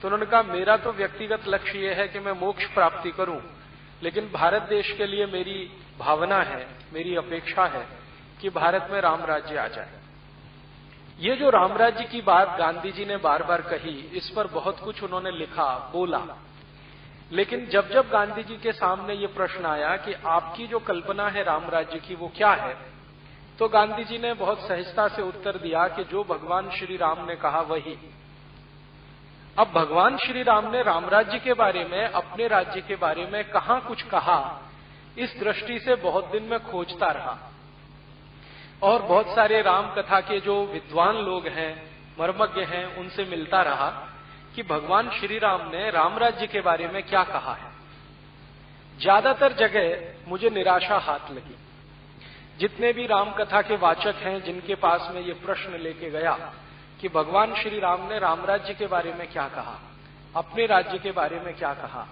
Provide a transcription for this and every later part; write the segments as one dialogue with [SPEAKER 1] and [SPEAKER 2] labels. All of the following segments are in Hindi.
[SPEAKER 1] तो उन्होंने कहा मेरा तो व्यक्तिगत लक्ष्य यह है कि मैं मोक्ष प्राप्ति करूं, लेकिन भारत देश के लिए मेरी भावना है, मेरी अपेक्षा है कि भारत में राम राज्य आ जाए। ये जो राम राज्य की बात गांधी जी ने बार बार कही, इस पर बहुत कुछ उन्होंने लिखा, बोला, लेकिन जब जब गांधी जी के सामने ये प्रश्न आया कि आपकी जो कल्पना है राम राज्य की वो क्या है, तो गांधी जी ने बहुत सहजता से उत्तर दिया कि जो भगवान श्री राम ने कहा वही। अब भगवान श्री राम ने राम राज्य के बारे में, अपने राज्य के बारे में कहां कुछ कहा, इस दृष्टि से बहुत दिन में खोजता रहा और बहुत सारे राम कथा के जो विद्वान लोग हैं, मर्मज्ञ हैं, उनसे मिलता रहा कि भगवान श्री राम ने राम राज्य के बारे में क्या कहा है। ज्यादातर जगह मुझे निराशा हाथ लगी। जितने भी राम कथा के वाचक हैं जिनके पास में ये प्रश्न लेके गया कि भगवान श्री राम ने राम राज्य के बारे में क्या कहा, अपने राज्य के बारे में क्या कहा,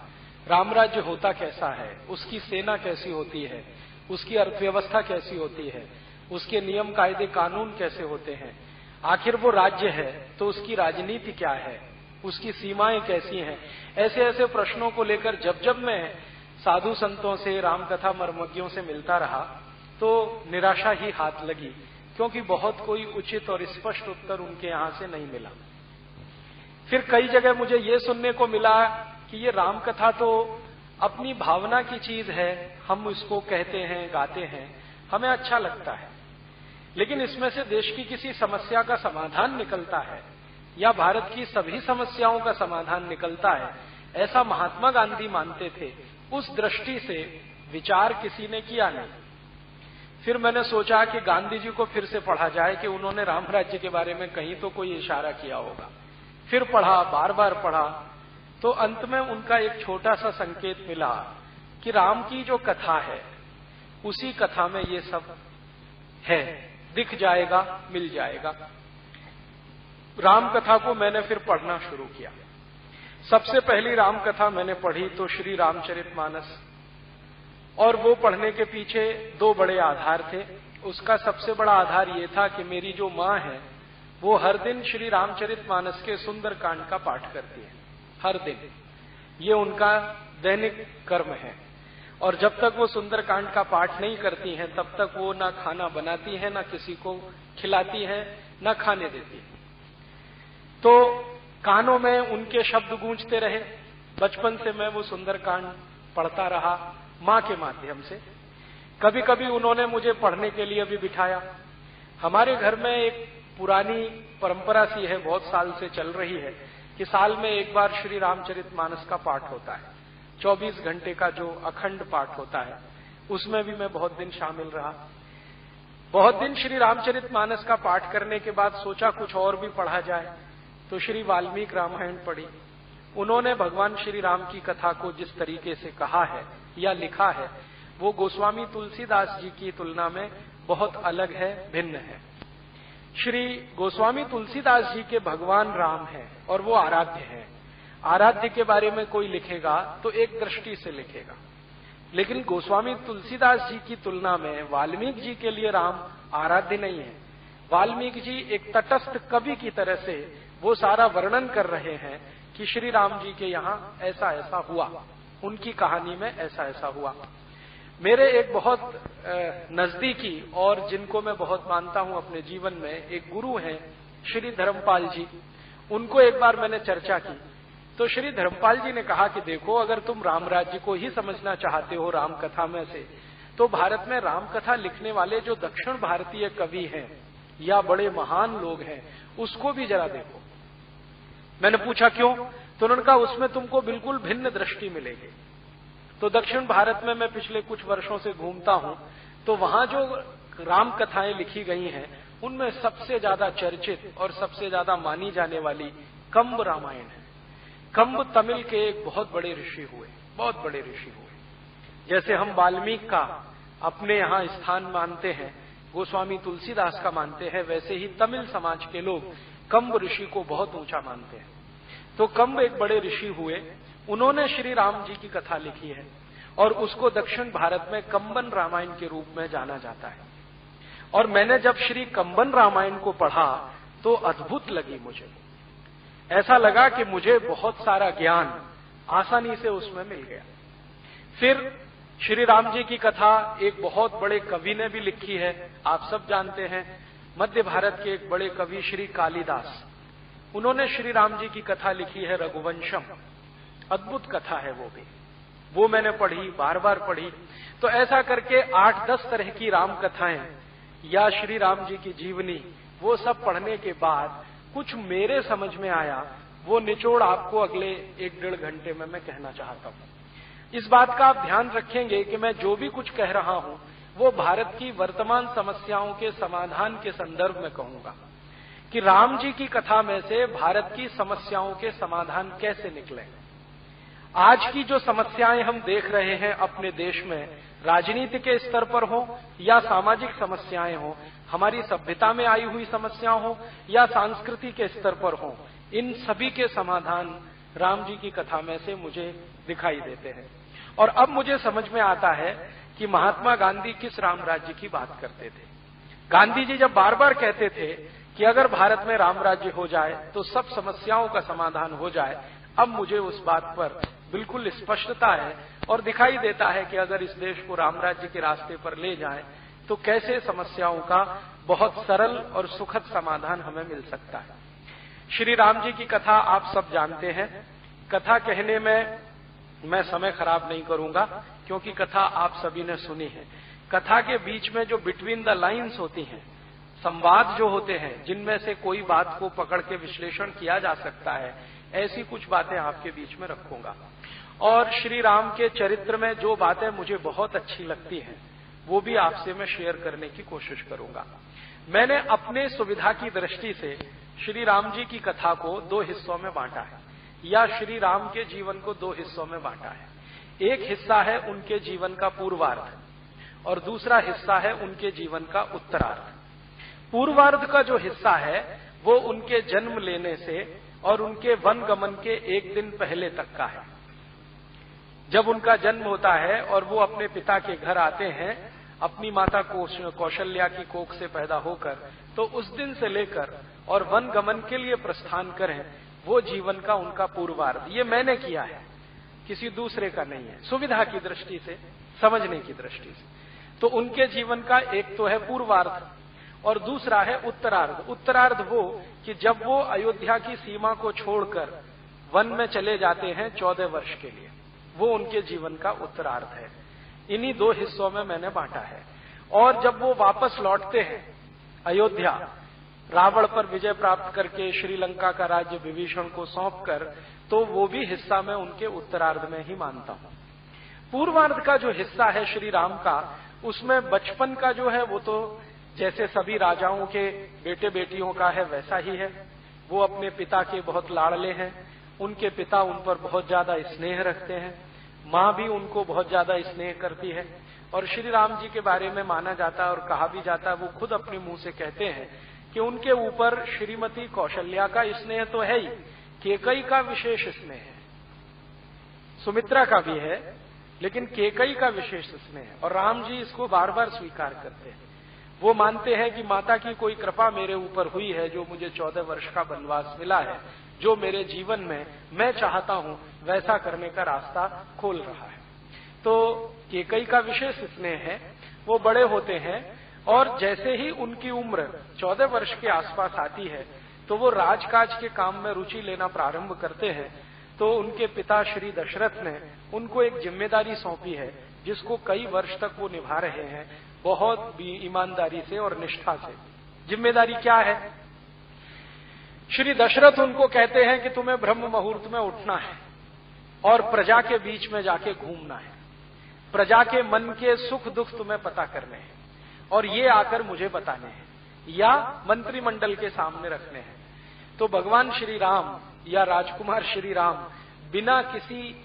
[SPEAKER 1] राम राज्य होता कैसा है, उसकी सेना कैसी होती है, उसकी अर्थव्यवस्था कैसी होती है, उसके नियम कायदे कानून कैसे होते हैं, आखिर वो राज्य है तो उसकी राजनीति क्या है, उसकी सीमाएं कैसी हैं, ऐसे ऐसे प्रश्नों को लेकर जब जब मैं साधु संतों से, रामकथा मर्मज्ञों से मिलता रहा तो निराशा ही हाथ लगी, क्योंकि बहुत कोई उचित और स्पष्ट उत्तर उनके यहां से नहीं मिला। फिर कई जगह मुझे ये सुनने को मिला कि ये रामकथा तो अपनी भावना की चीज है, हम इसको कहते हैं, गाते हैं, हमें अच्छा लगता है, लेकिन इसमें से देश की किसी समस्या का समाधान निकलता है या भारत की सभी समस्याओं का समाधान निकलता है, ऐसा महात्मा गांधी मानते थे। उस दृष्टि से विचार किसी ने किया नहीं। फिर मैंने सोचा कि गांधी जी को फिर से पढ़ा जाए कि उन्होंने राम राज्य के बारे में कहीं तो कोई इशारा किया होगा। फिर पढ़ा, बार बार पढ़ा, तो अंत में उनका एक छोटा सा संकेत मिला कि राम की जो कथा है उसी कथा में ये सब है, दिख जाएगा, मिल जाएगा। राम कथा को मैंने फिर पढ़ना शुरू किया। सबसे पहली राम कथा मैंने पढ़ी तो श्री रामचरितमानस, और वो पढ़ने के पीछे दो बड़े आधार थे। उसका सबसे बड़ा आधार ये था कि मेरी जो माँ है वो हर दिन श्री रामचरितमानस के सुंदर कांड का पाठ करती है, हर दिन। ये उनका दैनिक कर्म है, और जब तक वो सुंदर कांड का पाठ नहीं करती हैं तब तक वो ना खाना बनाती हैं, ना किसी को खिलाती हैं, ना खाने देती हैं। तो कानों में उनके शब्द गूंजते रहे। बचपन से मैं वो सुंदर कांड पढ़ता रहा माँ के माध्यम से। कभी कभी उन्होंने मुझे पढ़ने के लिए भी बिठाया। हमारे घर में एक पुरानी परंपरा सी है, बहुत साल से चल रही है, कि साल में एक बार श्री रामचरितमानस का पाठ होता है। 24 घंटे का जो अखंड पाठ होता है, उसमें भी मैं बहुत दिन शामिल रहा। बहुत दिन श्री रामचरितमानस का पाठ करने के बाद सोचा कुछ और भी पढ़ा जाए, तो श्री वाल्मीकि रामायण पढ़ी। उन्होंने भगवान श्री राम की कथा को जिस तरीके से कहा है या लिखा है, वो गोस्वामी तुलसीदास जी की तुलना में बहुत अलग है, भिन्न है। श्री गोस्वामी तुलसीदास जी के भगवान राम हैं और वो आराध्य हैं। आराध्य के बारे में कोई लिखेगा तो एक दृष्टि से लिखेगा, लेकिन गोस्वामी तुलसीदास जी की तुलना में वाल्मीकि जी के लिए राम आराध्य नहीं है। वाल्मीकि जी एक तटस्थ कवि की तरह से वो सारा वर्णन कर रहे हैं कि श्री राम जी के यहाँ ऐसा ऐसा हुआ, उनकी कहानी में ऐसा ऐसा हुआ। मेरे एक बहुत नजदीकी और जिनको मैं बहुत मानता हूं अपने जीवन में, एक गुरु हैं श्री धर्मपाल जी। उनको एक बार मैंने चर्चा की तो श्री धर्मपाल जी ने कहा कि देखो, अगर तुम राम राज्य को ही समझना चाहते हो राम कथा में से, तो भारत में राम कथा लिखने वाले जो दक्षिण भारतीय कवि हैं या बड़े महान लोग हैं, उसको भी जरा देखो। मैंने पूछा क्यों? तो उन्होंने कहा उसमें तुमको बिल्कुल भिन्न दृष्टि मिलेगी। तो दक्षिण भारत में मैं पिछले कुछ वर्षों से घूमता हूं, तो वहां जो राम कथाएं लिखी गई हैं उनमें सबसे ज्यादा चर्चित और सबसे ज्यादा मानी जाने वाली कंब रामायण है। कंब तमिल के एक बहुत बड़े ऋषि हुए, बहुत बड़े ऋषि हुए। जैसे हम वाल्मीकि का अपने यहाँ स्थान मानते हैं, गोस्वामी तुलसीदास का मानते हैं, वैसे ही तमिल समाज के लोग कंब ऋषि को बहुत ऊंचा मानते हैं। तो कंब एक बड़े ऋषि हुए, उन्होंने श्री राम जी की कथा लिखी है और उसको दक्षिण भारत में कंबन रामायण के रूप में जाना जाता है। और मैंने जब श्री कंबन रामायण को पढ़ा तो अद्भुत लगी मुझे। ऐसा लगा कि मुझे बहुत सारा ज्ञान आसानी से उसमें मिल गया। फिर श्री राम जी की कथा एक बहुत बड़े कवि ने भी लिखी है, आप सब जानते हैं, मध्य भारत के एक बड़े कवि श्री कालिदास, उन्होंने श्री राम जी की कथा लिखी है रघुवंशम। अद्भुत कथा है वो मैंने पढ़ी, बार बार पढ़ी। तो ऐसा करके 8-10 तरह की राम कथाएं या श्री राम जी की जीवनी, वो सब पढ़ने के बाद कुछ मेरे समझ में आया, वो निचोड़ आपको अगले 1-1.5 घंटे में मैं कहना चाहता हूं। इस बात का आप ध्यान रखेंगे कि मैं जो भी कुछ कह रहा हूं वो भारत की वर्तमान समस्याओं के समाधान के संदर्भ में कहूंगा कि राम जी की कथा में से भारत की समस्याओं के समाधान कैसे निकले। आज की जो समस्याएं हम देख रहे हैं अपने देश में, राजनीति के स्तर पर हो या सामाजिक समस्याएं हो, हमारी सभ्यता में आई हुई समस्या हो या संस्कृति के स्तर पर हो, इन सभी के समाधान राम जी की कथा में से मुझे दिखाई देते हैं। और अब मुझे समझ में आता है कि महात्मा गांधी किस राम राज्य की बात करते थे। गांधी जी जब बार बार कहते थे कि अगर भारत में राम राज्य हो जाए तो सब समस्याओं का समाधान हो जाए, अब मुझे उस बात पर बिल्कुल स्पष्टता है और दिखाई देता है कि अगर इस देश को राम राज्य के रास्ते पर ले जाएं तो कैसे समस्याओं का बहुत सरल और सुखद समाधान हमें मिल सकता है। श्री राम जी की कथा आप सब जानते हैं। कथा कहने में मैं समय खराब नहीं करूंगा क्योंकि कथा आप सभी ने सुनी है। कथा के बीच में जो बिटवीन द लाइन्स होती हैं, संवाद जो होते हैं, जिनमें से कोई बात को पकड़ के विश्लेषण किया जा सकता है, ऐसी कुछ बातें आपके बीच में रखूंगा। और श्री राम के चरित्र में जो बातें मुझे बहुत अच्छी लगती हैं वो भी आपसे मैं शेयर करने की कोशिश करूंगा। मैंने अपने सुविधा की दृष्टि से श्री राम जी की कथा को 2 हिस्सों में बांटा है, या श्री राम के जीवन को 2 हिस्सों में बांटा है। एक हिस्सा है उनके जीवन का पूर्वार्ध और दूसरा हिस्सा है उनके जीवन का उत्तरार्ध। पूर्वार्ध का जो हिस्सा है वो उनके जन्म लेने से और उनके वन गमन के 1 दिन पहले तक का है। जब उनका जन्म होता है और वो अपने पिता के घर आते हैं अपनी माता कौशल्या की कोख से पैदा होकर, तो उस दिन से लेकर और वन गमन के लिए प्रस्थान करें, वो जीवन का उनका पूर्वार्ध। ये मैंने किया है, किसी दूसरे का नहीं है, सुविधा की दृष्टि से, समझने की दृष्टि से। तो उनके जीवन का एक तो है पूर्वार्ध और दूसरा है उत्तरार्ध। उत्तरार्ध वो कि जब वो अयोध्या की सीमा को छोड़कर वन में चले जाते हैं 14 वर्ष के लिए, वो उनके जीवन का उत्तरार्ध है। इन्हीं 2 हिस्सों में मैंने बांटा है। और जब वो वापस लौटते हैं अयोध्या, रावण पर विजय प्राप्त करके श्रीलंका का राज्य विभीषण को सौंपकर, तो वो भी हिस्सा मैं उनके उत्तरार्ध में ही मानता हूं। पूर्वार्ध का जो हिस्सा है श्री राम का, उसमें बचपन का जो है वो तो जैसे सभी राजाओं के बेटे बेटियों का है वैसा ही है। वो अपने पिता के बहुत लाडले हैं, उनके पिता उन पर बहुत ज्यादा स्नेह रखते हैं, माँ भी उनको बहुत ज्यादा स्नेह करती है। और श्री राम जी के बारे में माना जाता है और कहा भी जाता है, वो खुद अपने मुंह से कहते हैं कि उनके ऊपर श्रीमती कौशल्या का स्नेह तो है ही, केकई का विशेष स्नेह है, सुमित्रा का भी है, लेकिन केकई का विशेष स्नेह है। और राम जी इसको बार बार स्वीकार करते हैं। वो मानते हैं कि माता की कोई कृपा मेरे ऊपर हुई है, जो मुझे 14 वर्ष का वनवास मिला है, जो मेरे जीवन में मैं चाहता हूं वैसा करने का रास्ता खोल रहा है। तो केकई का विशेष स्नेह है। वो बड़े होते हैं और जैसे ही उनकी उम्र 14 वर्ष के आसपास आती है तो वो राजकाज के काम में रुचि लेना प्रारंभ करते हैं। तो उनके पिता श्री दशरथ ने उनको एक जिम्मेदारी सौंपी है, जिसको कई वर्ष तक वो निभा रहे हैं, बहुत ईमानदारी से और निष्ठा से। जिम्मेदारी क्या है? श्री दशरथ उनको कहते हैं कि तुम्हें ब्रह्म मुहूर्त में उठना है और प्रजा के बीच में जाके घूमना है, प्रजा के मन के सुख दुख तुम्हें पता करने हैं और ये आकर मुझे बताने हैं या मंत्रिमंडल के सामने रखने हैं। तो भगवान श्री राम या राजकुमार श्री राम बिना किसी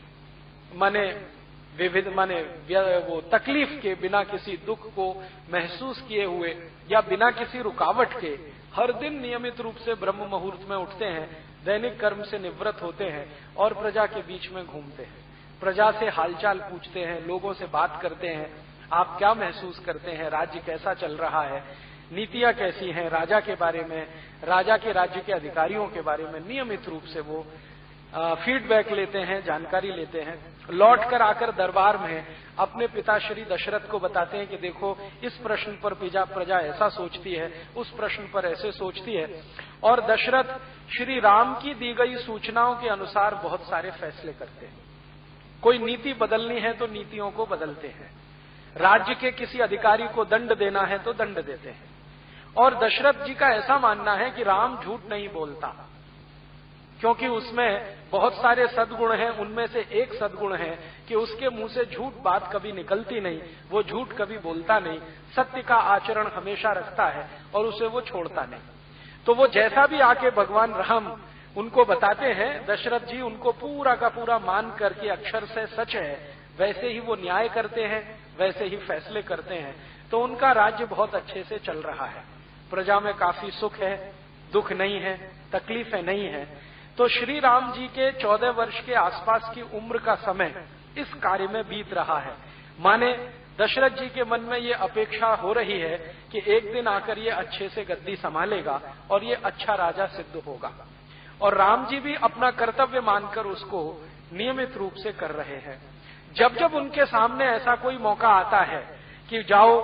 [SPEAKER 1] वो तकलीफ के, बिना किसी दुख को महसूस किए हुए या बिना किसी रुकावट के हर दिन नियमित रूप से ब्रह्म मुहूर्त में उठते हैं, दैनिक कर्म से निवृत्त होते हैं और प्रजा के बीच में घूमते हैं, प्रजा से हालचाल पूछते हैं, लोगों से बात करते हैं, आप क्या महसूस करते हैं, राज्य कैसा चल रहा है। नीतियां कैसी हैं, राजा के बारे में, राजा के राज्य के अधिकारियों के बारे में नियमित रूप से वो फीडबैक लेते हैं, जानकारी लेते हैं। लौट कर आकर दरबार में अपने पिता श्री दशरथ को बताते हैं कि देखो इस प्रश्न पर प्रजा ऐसा सोचती है, उस प्रश्न पर ऐसे सोचती है। और दशरथ श्री राम की दी गई सूचनाओं के अनुसार बहुत सारे फैसले करते हैं। कोई नीति बदलनी है तो नीतियों को बदलते हैं, राज्य के किसी अधिकारी को दंड देना है तो दंड देते हैं। और दशरथ जी का ऐसा मानना है कि राम झूठ नहीं बोलता, क्योंकि उसमें बहुत सारे सद्गुण हैं। उनमें से एक सद्गुण है कि उसके मुंह से झूठ बात कभी निकलती नहीं, वो झूठ कभी बोलता नहीं, सत्य का आचरण हमेशा रखता है और उसे वो छोड़ता नहीं। तो वो जैसा भी आके भगवान राम उनको बताते हैं, दशरथ जी उनको पूरा का पूरा मान करके अक्षर से सच है वैसे ही वो न्याय करते हैं, वैसे ही फैसले करते हैं। तो उनका राज्य बहुत अच्छे से चल रहा है, प्रजा में काफी सुख है, दुख नहीं है, तकलीफें नहीं है। तो श्री राम जी के 14 वर्ष के आसपास की उम्र का समय इस कार्य में बीत रहा है। माने दशरथ जी के मन में ये अपेक्षा हो रही है कि एक दिन आकर ये अच्छे से गद्दी संभालेगा और ये अच्छा राजा सिद्ध होगा। और राम जी भी अपना कर्तव्य मानकर उसको नियमित रूप से कर रहे हैं। जब जब उनके सामने ऐसा कोई मौका आता है कि जाओ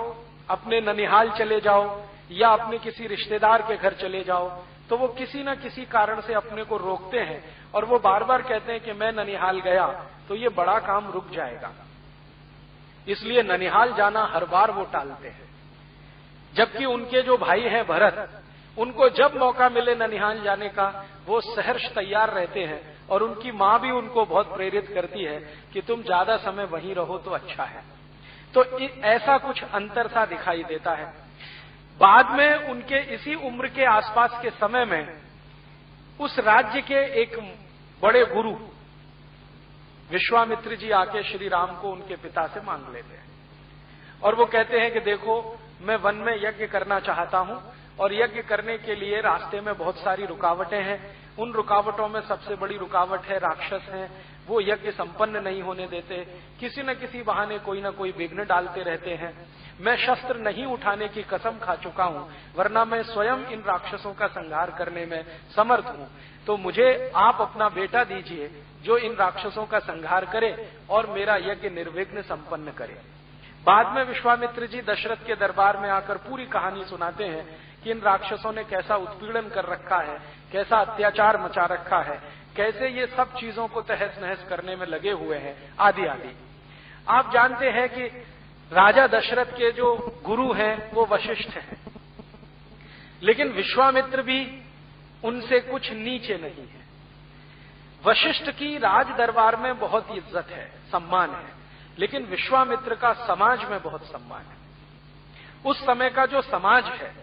[SPEAKER 1] अपने ननिहाल चले जाओ या अपने किसी रिश्तेदार के घर चले जाओ, तो वो किसी न किसी कारण से अपने को रोकते हैं और वो बार बार कहते हैं कि मैं ननिहाल गया तो ये बड़ा काम रुक जाएगा, इसलिए ननिहाल जाना हर बार वो टालते हैं। जबकि उनके जो भाई हैं भरत, उनको जब मौका मिले ननिहाल जाने का वो सहर्ष तैयार रहते हैं। और उनकी मां भी उनको बहुत प्रेरित करती है कि तुम ज्यादा समय वहीं रहो तो अच्छा है। तो ऐसा कुछ अंतर सा दिखाई देता है। बाद में उनके इसी उम्र के आसपास के समय में उस राज्य के एक बड़े गुरु विश्वामित्र जी आके श्री राम को उनके पिता से मांग लेते हैं और वो कहते हैं कि देखो मैं वन में यज्ञ करना चाहता हूं और यज्ञ करने के लिए रास्ते में बहुत सारी रुकावटें हैं। उन रुकावटों में सबसे बड़ी रुकावट है राक्षस हैं, वो यज्ञ संपन्न नहीं होने देते, किसी न किसी बहाने कोई न कोई विघ्न डालते रहते हैं। मैं शस्त्र नहीं उठाने की कसम खा चुका हूं, वरना मैं स्वयं इन राक्षसों का संहार करने में समर्थ हूं। तो मुझे आप अपना बेटा दीजिए जो इन राक्षसों का संहार करे और मेरा यज्ञ निर्विघ्न संपन्न करे। बाद में विश्वामित्र जी दशरथ के दरबार में आकर पूरी कहानी सुनाते हैं कि इन राक्षसों ने कैसा उत्पीड़न कर रखा है, कैसा अत्याचार मचा रखा है, कैसे ये सब चीजों को तहस नहस करने में लगे हुए हैं, आदि आदि। आप जानते हैं कि राजा दशरथ के जो गुरु हैं वो वशिष्ठ हैं, लेकिन विश्वामित्र भी उनसे कुछ नीचे नहीं है। वशिष्ठ की राज दरबार में बहुत इज्जत है, सम्मान है, लेकिन विश्वामित्र का समाज में बहुत सम्मान है। उस समय का जो समाज है,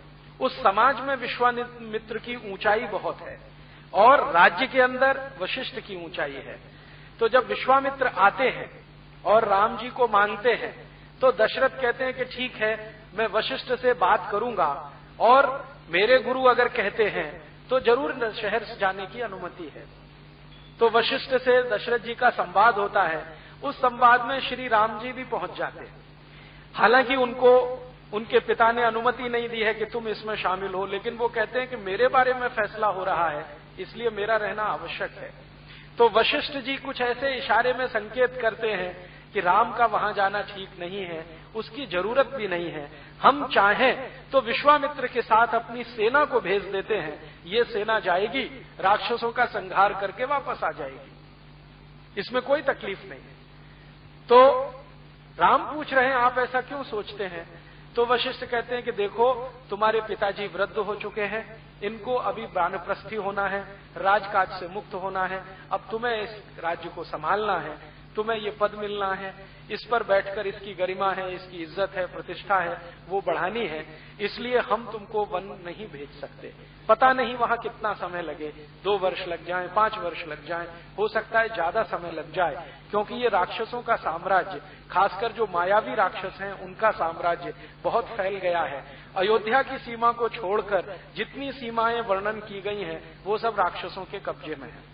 [SPEAKER 1] उस समाज में विश्वामित्र की ऊंचाई बहुत है और राज्य के अंदर वशिष्ठ की ऊंचाई है। तो जब विश्वामित्र आते हैं और राम जी को मांगते हैं तो दशरथ कहते हैं कि ठीक है, मैं वशिष्ठ से बात करूंगा और मेरे गुरु अगर कहते हैं तो जरूर शहर से जाने की अनुमति है। तो वशिष्ठ से दशरथ जी का संवाद होता है। उस संवाद में श्री राम जी भी पहुंच जाते हैं। हालांकि उनको उनके पिता ने अनुमति नहीं दी है कि तुम इसमें शामिल हो, लेकिन वो कहते हैं कि मेरे बारे में फैसला हो रहा है, इसलिए मेरा रहना आवश्यक है। तो वशिष्ठ जी कुछ ऐसे इशारे में संकेत करते हैं कि राम का वहां जाना ठीक नहीं है, उसकी जरूरत भी नहीं है। हम चाहें तो विश्वामित्र के साथ अपनी सेना को भेज देते हैं, ये सेना जाएगी, राक्षसों का संहार करके वापस आ जाएगी, इसमें कोई तकलीफ नहीं है। तो राम पूछ रहे हैं आप ऐसा क्यों सोचते हैं? तो वशिष्ठ कहते हैं कि देखो तुम्हारे पिताजी वृद्ध हो चुके हैं, इनको अभी वानप्रस्थी होना है, राजकाज से मुक्त होना है, अब तुम्हें इस राज्य को संभालना है, तुम्हें ये पद मिलना है, इस पर बैठकर इसकी गरिमा है, इसकी इज्जत है, प्रतिष्ठा है, वो बढ़ानी है, इसलिए हम तुमको वन नहीं भेज सकते। पता नहीं वहां कितना समय लगे, 2 वर्ष लग जाएं, 5 वर्ष लग जाएं, हो सकता है ज्यादा समय लग जाए, क्योंकि ये राक्षसों का साम्राज्य, खासकर जो मायावी राक्षस हैं उनका साम्राज्य बहुत फैल गया है। अयोध्या की सीमा को छोड़कर जितनी सीमाएं वर्णन की गई हैं वो सब राक्षसों के कब्जे में है।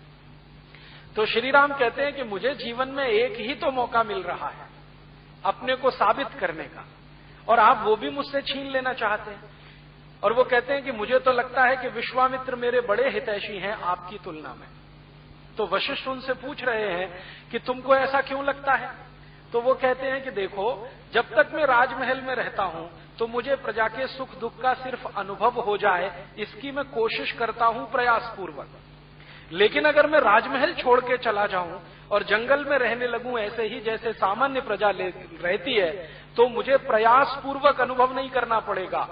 [SPEAKER 1] तो श्री राम कहते हैं कि मुझे जीवन में एक ही तो मौका मिल रहा है अपने को साबित करने का, और आप वो भी मुझसे छीन लेना चाहते हैं। और वो कहते हैं कि मुझे तो लगता है कि विश्वामित्र मेरे बड़े हितैषी हैं आपकी तुलना में। तो वशिष्ठ उनसे पूछ रहे हैं कि तुमको ऐसा क्यों लगता है? तो वो कहते हैं कि देखो, जब तक मैं राजमहल में रहता हूं तो मुझे प्रजा के सुख दुख का सिर्फ अनुभव हो जाए, इसकी मैं कोशिश करता हूं प्रयास पूर्वक। लेकिन अगर मैं राजमहल छोड़ के चला जाऊं और जंगल में रहने लगूं ऐसे ही जैसे सामान्य प्रजा रहती है, तो मुझे प्रयास पूर्वक अनुभव नहीं करना पड़ेगा,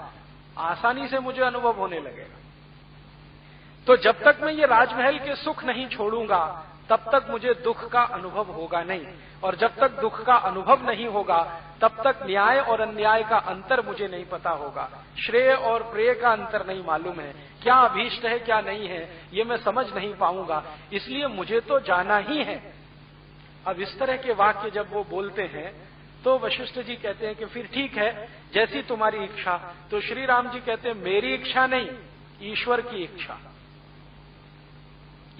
[SPEAKER 1] आसानी से मुझे अनुभव होने लगेगा। तो जब तक मैं ये राजमहल के सुख नहीं छोड़ूंगा तब तक मुझे दुख का अनुभव होगा नहीं, और जब तक दुख का अनुभव नहीं होगा तब तक न्याय और अन्याय का अंतर मुझे नहीं पता होगा, श्रेय और प्रेय का अंतर नहीं मालूम है, क्या अभीष्ट है क्या नहीं है ये मैं समझ नहीं पाऊंगा, इसलिए मुझे तो जाना ही है। अब इस तरह के वाक्य जब वो बोलते हैं तो वशिष्ठ जी कहते हैं कि फिर ठीक है, जैसी तुम्हारी इच्छा। तो श्री राम जी कहते हैं मेरी इच्छा नहीं, ईश्वर की इच्छा,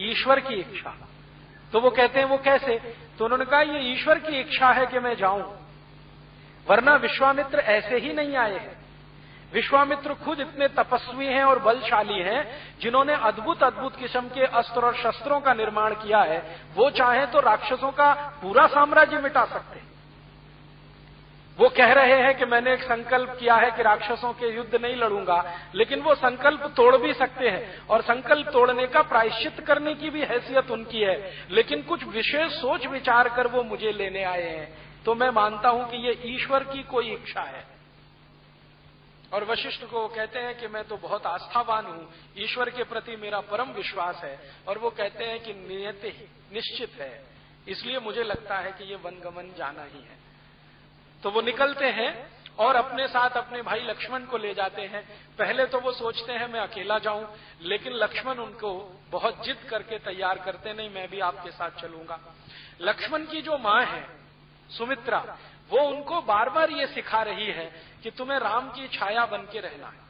[SPEAKER 1] ईश्वर की इच्छा। तो वो कहते हैं वो कैसे? तो उन्होंने कहा ये ईश्वर की इच्छा है कि मैं जाऊं, वरना विश्वामित्र ऐसे ही नहीं आए हैं। विश्वामित्र खुद इतने तपस्वी हैं और बलशाली हैं जिन्होंने अद्भुत अद्भुत किस्म के अस्त्र और शस्त्रों का निर्माण किया है। वो चाहे तो राक्षसों का पूरा साम्राज्य मिटा सकते हैं। वो कह रहे हैं कि मैंने एक संकल्प किया है कि राक्षसों के युद्ध नहीं लड़ूंगा, लेकिन वो संकल्प तोड़ भी सकते हैं और संकल्प तोड़ने का प्रायश्चित करने की भी हैसियत उनकी है, लेकिन कुछ विशेष सोच विचार कर वो मुझे लेने आए हैं। तो मैं मानता हूं कि ये ईश्वर की कोई इच्छा है। और वशिष्ठ को कहते हैं कि मैं तो बहुत आस्थावान हूं, ईश्वर के प्रति मेरा परम विश्वास है, और वो कहते हैं कि नियति निश्चित है, इसलिए मुझे लगता है कि ये वनगमन जाना ही है। तो वो निकलते हैं और अपने साथ अपने भाई लक्ष्मण को ले जाते हैं। पहले तो वो सोचते हैं मैं अकेला जाऊं, लेकिन लक्ष्मण उनको बहुत जिद करके तैयार करते, नहीं मैं भी आपके साथ चलूंगा। लक्ष्मण की जो मां है सुमित्रा, वो उनको बार बार ये सिखा रही है कि तुम्हें राम की छाया बन के रहना है,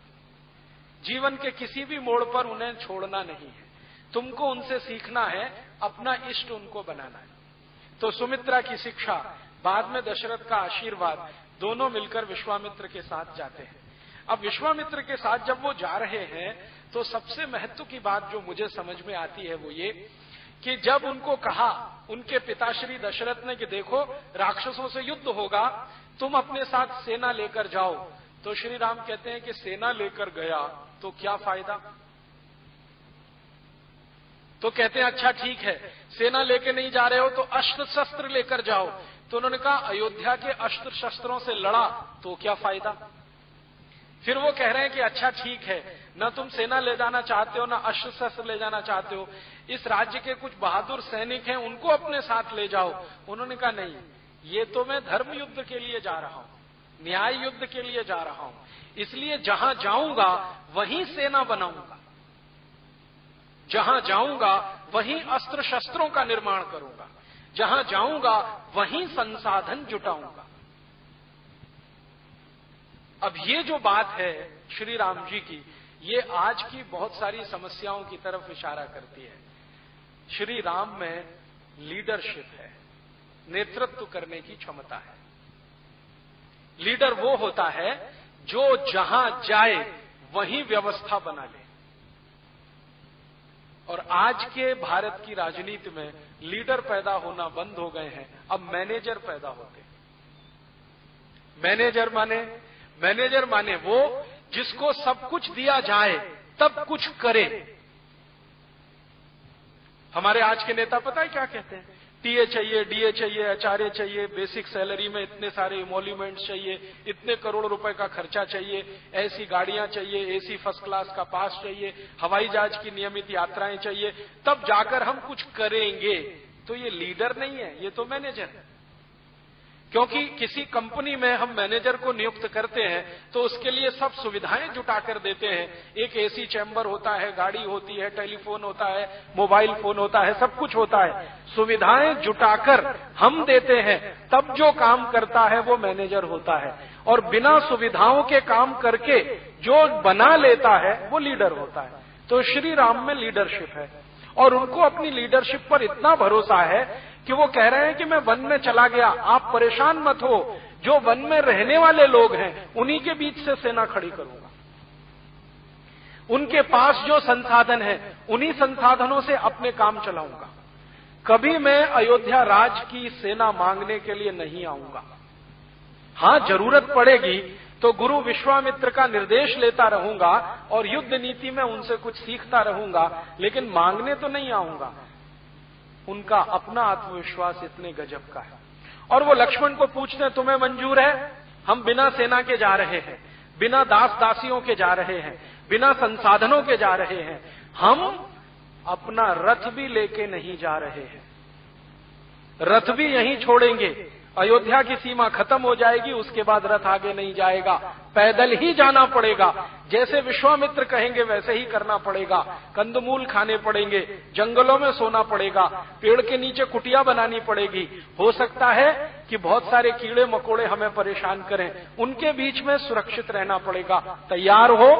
[SPEAKER 1] जीवन के किसी भी मोड़ पर उन्हें छोड़ना नहीं है, तुमको उनसे सीखना है, अपना इष्ट उनको बनाना है। तो सुमित्रा की शिक्षा, बाद में दशरथ का आशीर्वाद, दोनों मिलकर विश्वामित्र के साथ जाते हैं। अब विश्वामित्र के साथ जब वो जा रहे हैं तो सबसे महत्व की बात जो मुझे समझ में आती है वो ये कि जब उनको कहा उनके पिताश्री दशरथ ने कि देखो राक्षसों से युद्ध होगा, तुम अपने साथ सेना लेकर जाओ, तो श्री राम कहते हैं कि सेना लेकर गया तो क्या फायदा। तो कहते हैं अच्छा ठीक है, सेना लेके नहीं जा रहे हो तो अस्त्र शस्त्र लेकर जाओ। तो उन्होंने कहा अयोध्या के अस्त्र शस्त्रों से लड़ा तो क्या फायदा। फिर वो कह रहे हैं कि अच्छा ठीक है, न तुम सेना ले जाना चाहते हो न अस्त्र शस्त्र ले जाना चाहते हो, इस राज्य के कुछ बहादुर सैनिक हैं उनको अपने साथ ले जाओ। उन्होंने कहा नहीं, ये तो मैं धर्म युद्ध के लिए जा रहा हूं, न्याय युद्ध के लिए जा रहा हूं, इसलिए जहां जाऊंगा वहीं सेना बनाऊंगा, जहां जाऊंगा वहीं अस्त्र शस्त्रों का निर्माण करूंगा, जहां जाऊंगा वहीं संसाधन जुटाऊंगा। अब ये जो बात है श्री राम जी की, ये आज की बहुत सारी समस्याओं की तरफ इशारा करती है। श्री राम में लीडरशिप है, नेतृत्व करने की क्षमता है। लीडर वो होता है जो जहां जाए वहीं व्यवस्था बना ले। और आज के भारत की राजनीति में लीडर पैदा होना बंद हो गए हैं, अब मैनेजर पैदा होते हैं। मैनेजर माने वो जिसको सब कुछ दिया जाए तब कुछ करे। हमारे आज के नेता पता है क्या कहते हैं? टीए चाहिए, डीए चाहिए, एचआरए चाहिए, बेसिक सैलरी में इतने सारे इमोल्यूमेंट्स चाहिए, इतने करोड़ रुपए का खर्चा चाहिए, ऐसी गाड़ियां चाहिए, एसी फर्स्ट क्लास का पास चाहिए, हवाई जहाज की नियमित यात्राएं चाहिए, तब जाकर हम कुछ करेंगे। तो ये लीडर नहीं है, ये तो मैनेजर है। क्योंकि किसी कंपनी में हम मैनेजर को नियुक्त करते हैं तो उसके लिए सब सुविधाएं जुटा कर देते हैं। एक एसी चैम्बर होता है, गाड़ी होती है, टेलीफोन होता है, मोबाइल फोन होता है, सब कुछ होता है। सुविधाएं जुटाकर हम देते हैं, तब जो काम करता है वो मैनेजर होता है। और बिना सुविधाओं के काम करके जो बना लेता है वो लीडर होता है। तो श्री राम में लीडरशिप है और उनको अपनी लीडरशिप पर इतना भरोसा है कि वो कह रहे हैं कि मैं वन में चला गया, आप परेशान मत हो, जो वन में रहने वाले लोग हैं उन्हीं के बीच से सेना खड़ी करूंगा। उनके पास जो संसाधन है उन्हीं संसाधनों से अपने काम चलाऊंगा। कभी मैं अयोध्या राज की सेना मांगने के लिए नहीं आऊंगा। हां, जरूरत पड़ेगी तो गुरु विश्वामित्र का निर्देश लेता रहूंगा और युद्ध नीति में उनसे कुछ सीखता रहूंगा, लेकिन मांगने तो नहीं आऊंगा। उनका अपना आत्मविश्वास इतने गजब का है। और वो लक्ष्मण को पूछते हैं, तुम्हें मंजूर है? हम बिना सेना के जा रहे हैं, बिना दास दासियों के जा रहे हैं, बिना संसाधनों के जा रहे हैं, हम अपना रथ भी लेके नहीं जा रहे हैं, रथ भी यहीं छोड़ेंगे। अयोध्या की सीमा खत्म हो जाएगी, उसके बाद रथ आगे नहीं जाएगा, पैदल ही जाना पड़ेगा। जैसे विश्वामित्र कहेंगे वैसे ही करना पड़ेगा। कंदमूल खाने पड़ेंगे, जंगलों में सोना पड़ेगा, पेड़ के नीचे कुटिया बनानी पड़ेगी। हो सकता है कि बहुत सारे कीड़े मकोड़े हमें परेशान करें, उनके बीच में सुरक्षित रहना पड़ेगा। तैयार हो?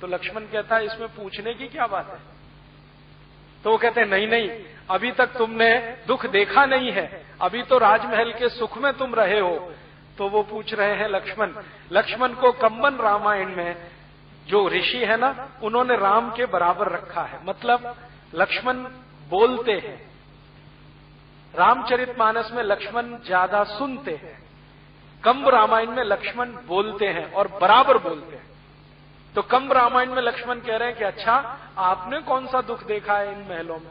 [SPEAKER 1] तो लक्ष्मण कहता है, इसमें पूछने की क्या बात है? तो वो कहते हैं, नहीं नहीं, अभी तक तुमने दुख देखा नहीं है, अभी तो राजमहल के सुख में तुम रहे हो। तो वो पूछ रहे हैं लक्ष्मण को कम्बन रामायण में जो ऋषि है ना, उन्होंने राम के बराबर रखा है। मतलब लक्ष्मण बोलते हैं, रामचरितमानस में लक्ष्मण ज्यादा सुनते हैं, कंब रामायण में लक्ष्मण बोलते हैं और बराबर बोलते हैं। तो कंब रामायण में लक्ष्मण कह रहे हैं कि अच्छा, आपने कौन सा दुख देखा है इन महलों में?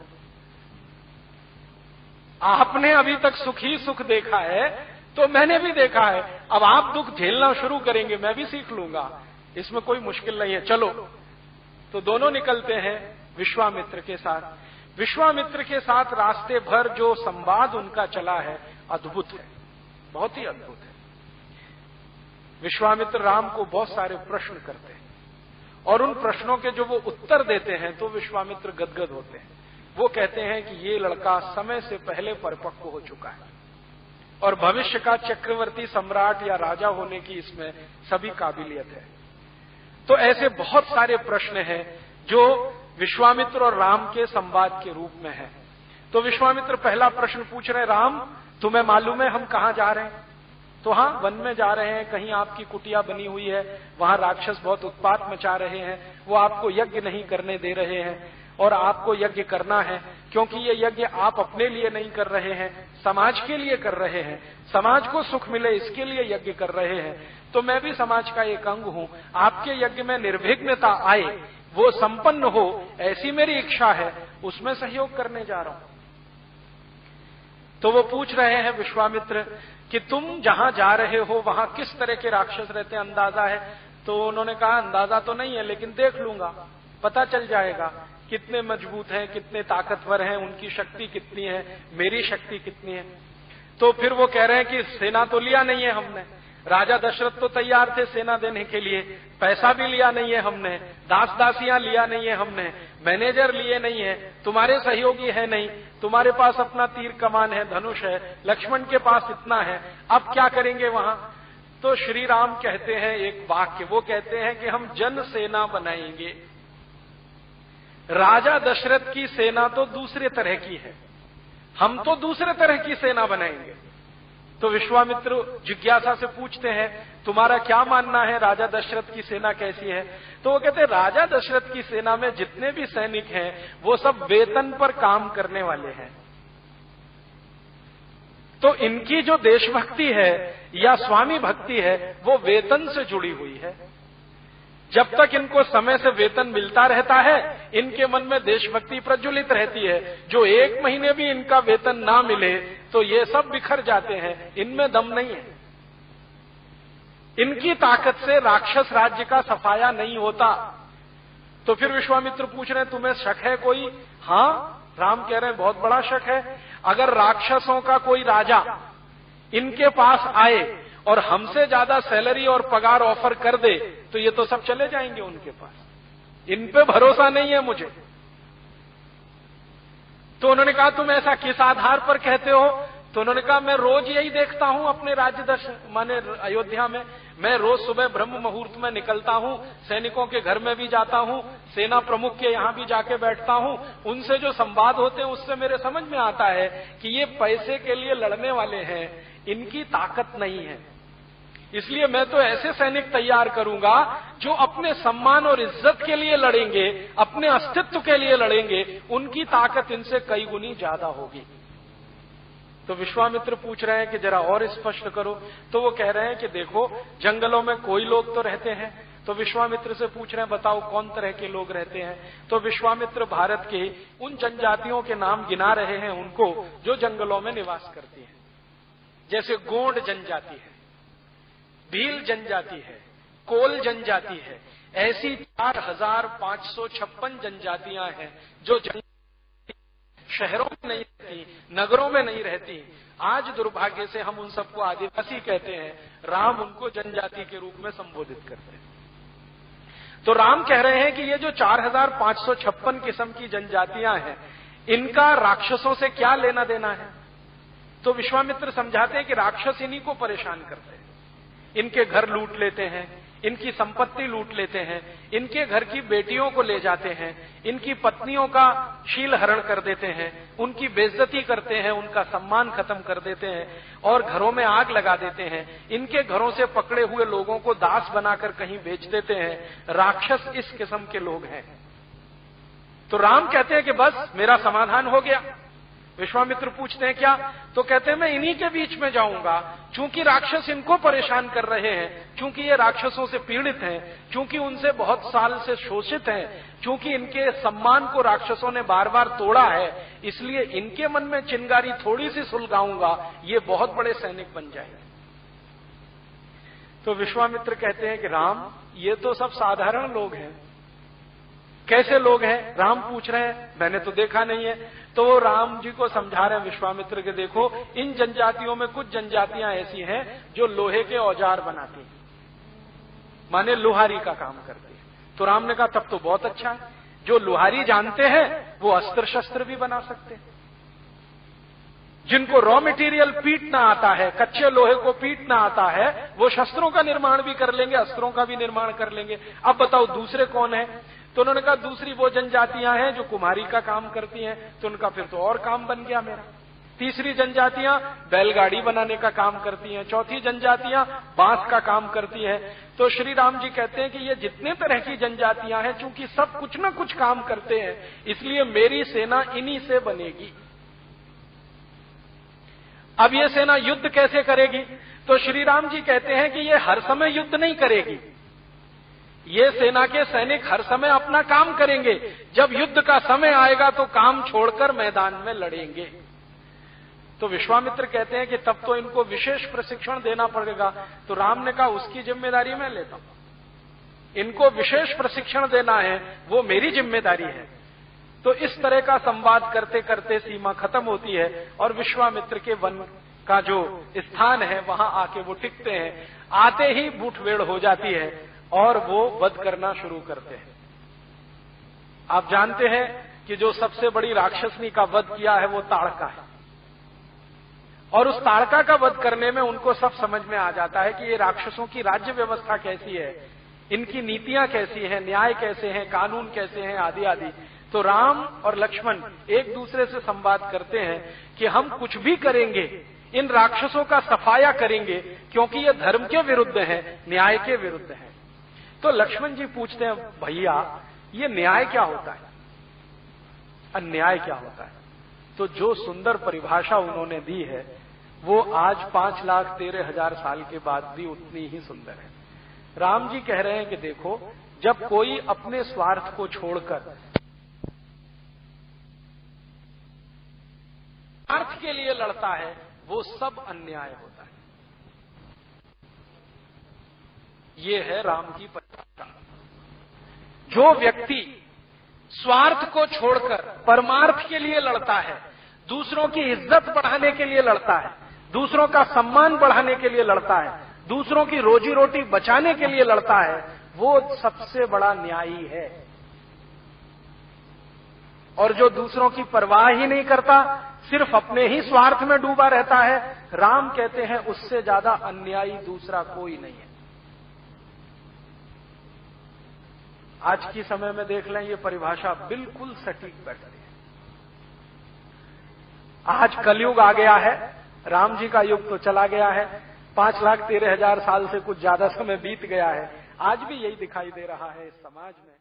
[SPEAKER 1] आपने अभी तक सुख ही सुख देखा है, तो मैंने भी देखा है। अब आप दुख झेलना शुरू करेंगे, मैं भी सीख लूंगा, इसमें कोई मुश्किल नहीं है, चलो। तो दोनों निकलते हैं विश्वामित्र के साथ। विश्वामित्र के साथ रास्ते भर जो संवाद उनका चला है, अद्भुत है, बहुत ही अद्भुत है। विश्वामित्र राम को बहुत सारे प्रश्न करते हैं और उन प्रश्नों के जो वो उत्तर देते हैं तो विश्वामित्र गदगद होते हैं। वो कहते हैं कि ये लड़का समय से पहले परिपक्व हो चुका है और भविष्य का चक्रवर्ती सम्राट या राजा होने की इसमें सभी काबिलियत है। तो ऐसे बहुत सारे प्रश्न हैं जो विश्वामित्र और राम के संवाद के रूप में है। तो विश्वामित्र पहला प्रश्न पूछ रहे हैं, राम तुम्हें मालूम है हम कहां जा रहे हैं? तो हां, वन में जा रहे हैं, कहीं आपकी कुटिया बनी हुई है, वहां राक्षस बहुत उत्पात मचा रहे हैं, वो आपको यज्ञ नहीं करने दे रहे हैं और आपको यज्ञ करना है, क्योंकि ये यज्ञ आप अपने लिए नहीं कर रहे हैं, समाज के लिए कर रहे हैं, समाज को सुख मिले इसके लिए यज्ञ कर रहे हैं। तो मैं भी समाज का एक अंग हूं, आपके यज्ञ में निर्विघ्नता आए, वो संपन्न हो, ऐसी मेरी इच्छा है, उसमें सहयोग करने जा रहा हूं। तो वो पूछ रहे हैं विश्वामित्र कि तुम जहां जा रहे हो वहां किस तरह के राक्षस रहते हैं, अंदाजा है? तो उन्होंने कहा, अंदाजा तो नहीं है, लेकिन देख लूंगा, पता चल जाएगा कितने मजबूत हैं, कितने ताकतवर हैं, उनकी शक्ति कितनी है, मेरी शक्ति कितनी है। तो फिर वो कह रहे हैं कि सेना तो लिया नहीं है हमने, राजा दशरथ तो तैयार थे सेना देने के लिए, पैसा भी लिया नहीं है हमने, दास दासियां लिया नहीं है हमने, मैनेजर लिए नहीं है, तुम्हारे सहयोगी है नहीं, तुम्हारे पास अपना तीर कमान है, धनुष है, लक्ष्मण के पास इतना है, अब क्या करेंगे वहां? तो श्री राम कहते हैं एक वाक्य, वो कहते हैं कि हम जन सेना बनाएंगे। राजा दशरथ की सेना तो दूसरे तरह की है, हम तो दूसरे तरह की सेना बनाएंगे। तो विश्वामित्र जिज्ञासा से पूछते हैं, तुम्हारा क्या मानना है, राजा दशरथ की सेना कैसी है? तो वो कहते हैं, राजा दशरथ की सेना में जितने भी सैनिक हैं वो सब वेतन पर काम करने वाले हैं। तो इनकी जो देशभक्ति है या स्वामी भक्ति है वो वेतन से जुड़ी हुई है। जब तक इनको समय से वेतन मिलता रहता है, इनके मन में देशभक्ति प्रज्वलित रहती है। जो एक महीने भी इनका वेतन ना मिले तो ये सब बिखर जाते हैं, इनमें दम नहीं है। इनकी ताकत से राक्षस राज्य का सफाया नहीं होता। तो फिर विश्वामित्र पूछ रहे हैं, तुम्हें शक है कोई? हां, राम कह रहे हैं बहुत बड़ा शक है। अगर राक्षसों का कोई राजा इनके पास आए और हमसे ज्यादा सैलरी और पगार ऑफर कर दे तो ये तो सब चले जाएंगे उनके पास, इन पे भरोसा नहीं है मुझे। तो उन्होंने कहा, तुम ऐसा किस आधार पर कहते हो? तो उन्होंने कहा, मैं रोज यही देखता हूं अपने राज्य माने अयोध्या में, मैं रोज सुबह ब्रह्म मुहूर्त में निकलता हूं, सैनिकों के घर में भी जाता हूं, सेना प्रमुख के यहां भी जाके बैठता हूं, उनसे जो संवाद होते हैं उससे मेरे समझ में आता है कि ये पैसे के लिए लड़ने वाले हैं, इनकी ताकत नहीं है। इसलिए मैं तो ऐसे सैनिक तैयार करूंगा जो अपने सम्मान और इज्जत के लिए लड़ेंगे, अपने अस्तित्व के लिए लड़ेंगे, उनकी ताकत इनसे कई गुनी ज्यादा होगी। तो विश्वामित्र पूछ रहे हैं कि जरा और स्पष्ट करो। तो वो कह रहे हैं कि देखो, जंगलों में कोई लोग तो रहते हैं। तो विश्वामित्र से पूछ रहे हैं बताओ कौन तरह के लोग रहते हैं। तो विश्वामित्र भारत के उन जनजातियों के नाम गिना रहे हैं उनको जो जंगलों में निवास करती हैं। जैसे गोंड जनजाति है, भील जनजाति है, कोल जनजाति है। ऐसी 4556 जनजातियां हैं जो शहरों में नहीं रहती, नगरों में नहीं रहती। आज दुर्भाग्य से हम उन सबको आदिवासी कहते हैं, राम उनको जनजाति के रूप में संबोधित करते हैं। तो राम कह रहे हैं कि ये जो 4556 किस्म की जनजातियां हैं, इनका राक्षसों से क्या लेना देना है। तो विश्वामित्र समझाते हैं कि राक्षस इन्हीं को परेशान करते हैं, इनके घर लूट लेते हैं, इनकी संपत्ति लूट लेते हैं, इनके घर की बेटियों को ले जाते हैं, इनकी पत्नियों का शील हरण कर देते हैं, उनकी बेइज्जती करते हैं, उनका सम्मान खत्म कर देते हैं और घरों में आग लगा देते हैं। इनके घरों से पकड़े हुए लोगों को दास बनाकर कहीं बेच देते हैं। राक्षस इस किस्म के लोग हैं। तो राम कहते हैं कि बस मेरा समाधान हो गया। विश्वामित्र पूछते हैं क्या। तो कहते हैं मैं इन्हीं के बीच में जाऊंगा, चूंकि राक्षस इनको परेशान कर रहे हैं, चूंकि ये राक्षसों से पीड़ित हैं, चूंकि उनसे बहुत साल से शोषित हैं, चूंकि इनके सम्मान को राक्षसों ने बार बार तोड़ा है, इसलिए इनके मन में चिंगारी थोड़ी सी सुलगाऊंगा, ये बहुत बड़े सैनिक बन जाएंगे। तो विश्वामित्र कहते हैं कि राम, ये तो सब साधारण लोग हैं। कैसे लोग हैं? राम पूछ रहे हैं, मैंने तो देखा नहीं है। तो वो राम जी को समझा रहे हैं विश्वामित्र के, देखो इन जनजातियों में कुछ जनजातियां ऐसी हैं जो लोहे के औजार बनाती हैं, माने लोहारी का काम करती है। तो राम ने कहा तब तो बहुत अच्छा है, जो लोहारी जानते हैं वो अस्त्र शस्त्र भी बना सकते हैं। जिनको रॉ मटेरियल पीटना आता है, कच्चे लोहे को पीटना आता है, वो शस्त्रों का निर्माण भी कर लेंगे, अस्त्रों का भी निर्माण कर लेंगे। अब बताओ दूसरे कौन है? तो उन्होंने कहा दूसरी वो जनजातियां हैं जो कुम्हारी का काम करती हैं। तो उनका फिर तो और काम बन गया मेरा। तीसरी जनजातियां बैलगाड़ी बनाने का काम करती हैं। चौथी जनजातियां बांस का काम करती है। तो श्री राम जी कहते हैं कि ये जितने तरह की जनजातियां हैं, चूंकि सब कुछ ना कुछ काम करते हैं, इसलिए मेरी सेना इन्हीं से बनेगी। अब ये सेना युद्ध कैसे करेगी? तो श्री राम जी कहते हैं कि ये हर समय युद्ध नहीं करेगी। ये सेना के सैनिक हर समय अपना काम करेंगे, जब युद्ध का समय आएगा तो काम छोड़कर मैदान में लड़ेंगे। तो विश्वामित्र कहते हैं कि तब तो इनको विशेष प्रशिक्षण देना पड़ेगा। तो राम ने कहा उसकी जिम्मेदारी मैं लेता हूं, इनको विशेष प्रशिक्षण देना है वो मेरी जिम्मेदारी है। तो इस तरह का संवाद करते करते सीमा खत्म होती है और विश्वामित्र के वन का जो स्थान है वहां आके वो टिकते हैं। आते ही मुठभेड़ हो जाती है और वो वध करना शुरू करते हैं। आप जानते हैं कि जो सबसे बड़ी राक्षसनी का वध किया है वो ताड़का है, और उस ताड़का का वध करने में उनको सब समझ में आ जाता है कि ये राक्षसों की राज्य व्यवस्था कैसी है, इनकी नीतियां कैसी हैं, न्याय कैसे हैं, कानून कैसे हैं, आदि आदि। तो राम और लक्ष्मण एक दूसरे से संवाद करते हैं कि हम कुछ भी करेंगे, इन राक्षसों का सफाया करेंगे, क्योंकि ये धर्म के विरुद्ध है, न्याय के विरुद्ध है। तो लक्ष्मण जी पूछते हैं भैया ये न्याय क्या होता है, अन्याय क्या होता है? तो जो सुंदर परिभाषा उन्होंने दी है वो आज 5,13,000 साल के बाद भी उतनी ही सुंदर है। राम जी कह रहे हैं कि देखो, जब कोई अपने स्वार्थ को छोड़कर स्वार्थ के लिए लड़ता है वो सब अन्याय होता है। ये है राम की परिभाषा। जो व्यक्ति स्वार्थ को छोड़कर परमार्थ के लिए लड़ता है, दूसरों की इज्जत बढ़ाने के लिए लड़ता है, दूसरों का सम्मान बढ़ाने के लिए लड़ता है, दूसरों की रोजी रोटी बचाने के लिए लड़ता है, वो सबसे बड़ा न्यायी है। और जो दूसरों की परवाह ही नहीं करता, सिर्फ अपने ही स्वार्थ में डूबा रहता है, राम कहते हैं उससे ज्यादा अन्यायी दूसरा कोई नहीं है। आज की समय में देख लें, ये परिभाषा बिल्कुल सटीक बैठती है। आज कलयुग आ गया है, राम जी का युग तो चला गया है। 5,13,000 साल से कुछ ज्यादा समय बीत गया है, आज भी यही दिखाई दे रहा है इस समाज में।